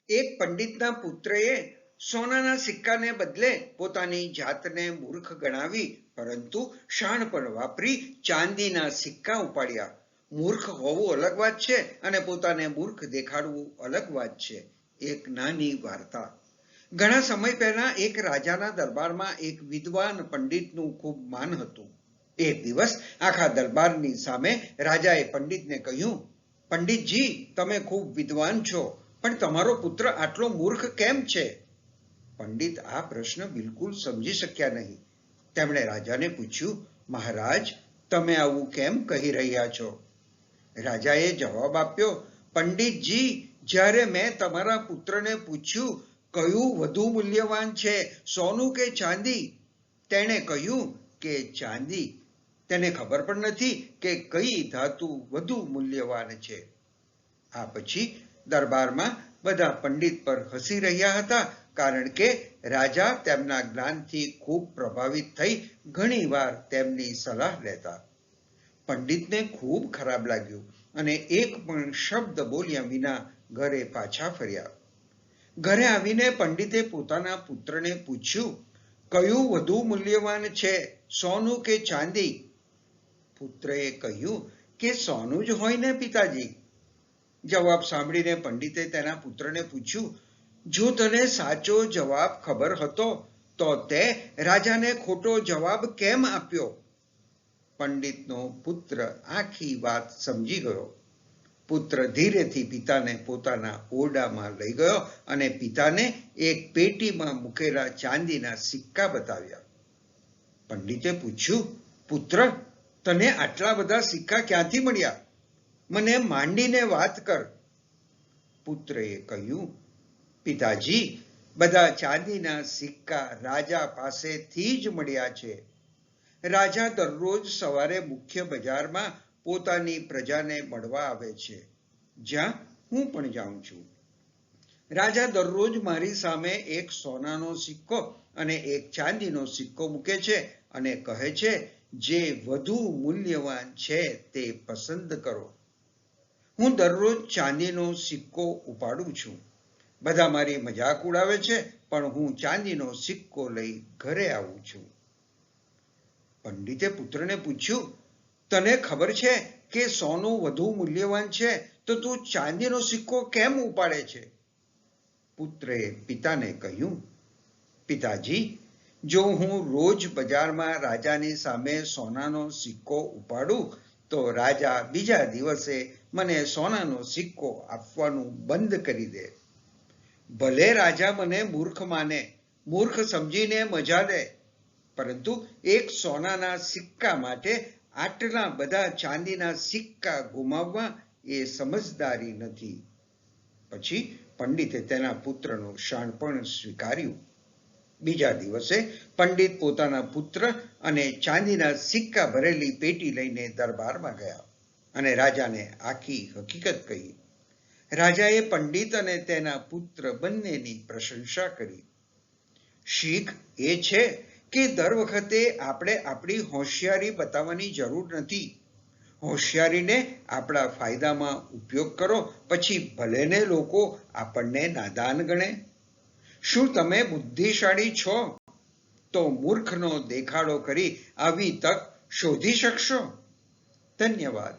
એક પંડિતના પુત્રએ સોનાના સિક્કાને બદલે પોતાની જાતને મૂર્ખ ગણાવી, પરંતુ શાણપણ વાપરી ચાંદીના સિક્કા ઉપાડ્યા. મૂર્ખ હોવું અલગ વાત છે અને પોતાને મૂર્ખ દેખાડવું અલગ વાત છે. એક નાની વાર્તા. ઘણા સમય પહેલા એક રાજાના દરબારમાં એક વિદ્વાન પંડિતનું ખૂબ માન હતું. એક દિવસ આખા દરબારની સામે રાજાએ પંડિતને કહ્યું, પંડિતજી, તમે ખૂબ વિદ્વાન છો, પણ તમારો પુત્ર આટલો મૂર્ખ કેમ છે? પંડિત આ પ્રશ્ન બિલકુલ સમજી શક્યા નહીં. તેમણે રાજાને પૂછ્યું, મહારાજ, તમે આવું કેમ કહી રહ્યા છો? રાજાએ જવાબ આપ્યો, પંડિતજી, જ્યારે મેં તમારા પુત્રને પૂછ્યું કયું વધુ મૂલ્યવાન છે, સોનું કે ચાંદી, તેણે કહ્યું કે ચાંદી. તેને ખબર પણ નથી કે કઈ ધાતુ વધુ મૂલ્યવાન છે. આ પછી દરબારમાં બધા પંડિત પર હસી રહ્યા હતા, કારણ કે રાજા તેમના જ્ઞાનથી ખૂબ પ્રભાવિત થઈ ઘણીવાર તેમની સલાહ લેતા. પંડિતને ખૂબ ખરાબ લાગ્યું અને એક પણ શબ્દ બોલ્યા વિના ઘરે પાછા ફર્યા. ઘરે આવીને પંડિતે પોતાના પુત્રને પૂછ્યું, કયું વધુ મૂલ્યવાન છે, સોનું કે ચાંદી? પુત્રએ કહ્યું કે સોનું જ હોય ને પિતાજી. જવાબ સાંભળીને પંડિતે તેના પુત્રને પૂછ્યું, જો તને સાચો જવાબ ખબર હતો તો તે રાજાને ખોટો જવાબ કેમ આપ્યો? પંડિતનો પુત્ર આખી વાત સમજી ગયો. પુત્ર ધીરેથી પિતાને પોતાના ઓરડામાં લઈ ગયો અને પિતાને એક પેટીમાં મૂકેલા ચાંદીના સિક્કા બતાવ્યા. પંડિતે પૂછ્યું, પુત્ર, તને આટલા બધા સિક્કા ક્યાંથી મળ્યા? મને માંડીને વાત કર. પુત્રએ કહ્યું, પિતાજી, બધા ચાંદીના સિક્કા રાજા પાસેથી જ મળ્યા છે. રાજા દરરોજ સવારે મુખ્ય બજારમાં પોતાની પ્રજાને મળવા આવે છે, જ્યાં હું પણ જાઉં છું. રાજા દરરોજ મારી સામે એક સોનાનો સિક્કો અને એક ચાંદીનો સિક્કો મૂકે છે અને કહે છે, જે વધુ મૂલ્યવાન છે તે પસંદ કરો. હું દરરોજ ચાંદીનો સિક્કો ઉપાડું છું. બધા મારી મજાક ઉડાવે છે, પણ હું ચાંદીનો સિક્કો લઈ ઘરે આવું છું. પંડિતે પુત્રને પૂછ્યું, તને ખબર છે કે સોનું વધુ મૂલ્યવાન છે, તો તું ચાંદીનો સિક્કો કેમ ઉપાડે છે? પુત્રએ પિતાને કહ્યું, પિતાજી, જો હું રોજ બજારમાં રાજાની સામે સોનાનો સિક્કો ઉપાડું તો રાજા બીજા દિવસે મને સોનાનો સિક્કો આપવાનું બંધ કરી દે. ભલે રાજા મને મૂર્ખ માને, મૂર્ખ સમજીને મજા લે, પરંતુ એક સોનાના સિક્કા માટે આટલા બધા ચાંદીના સિક્કા ગુમાવવા એ સમજદારી નથી. પછી પંડિતે તેના પુત્રનું શાણપણ સ્વીકાર્યું. બીજા દિવસે પંડિત પોતાના પુત્ર અને ચાંદીના સિક્કા ભરેલી પેટી લઈને દરબારમાં ગયા અને રાજાને આખી હકીકત કહી. રાજાએ પંડિત અને તેના પુત્ર બંનેની પ્રશંસા કરી. શીખ એ છે કે દર વખતે આપણે આપણી હોશિયારી બતાવવાની જરૂર નથી. હોશિયારીને આપણા ફાયદામાં ઉપયોગ કરો, પછી ભલેને લોકો આપણને નાદાન ગણે. શું તમે બુદ્ધિશાળી છો? તો મૂર્ખનો દેખાડો કરી આવી તક શોધી શકશો? ધન્યવાદ.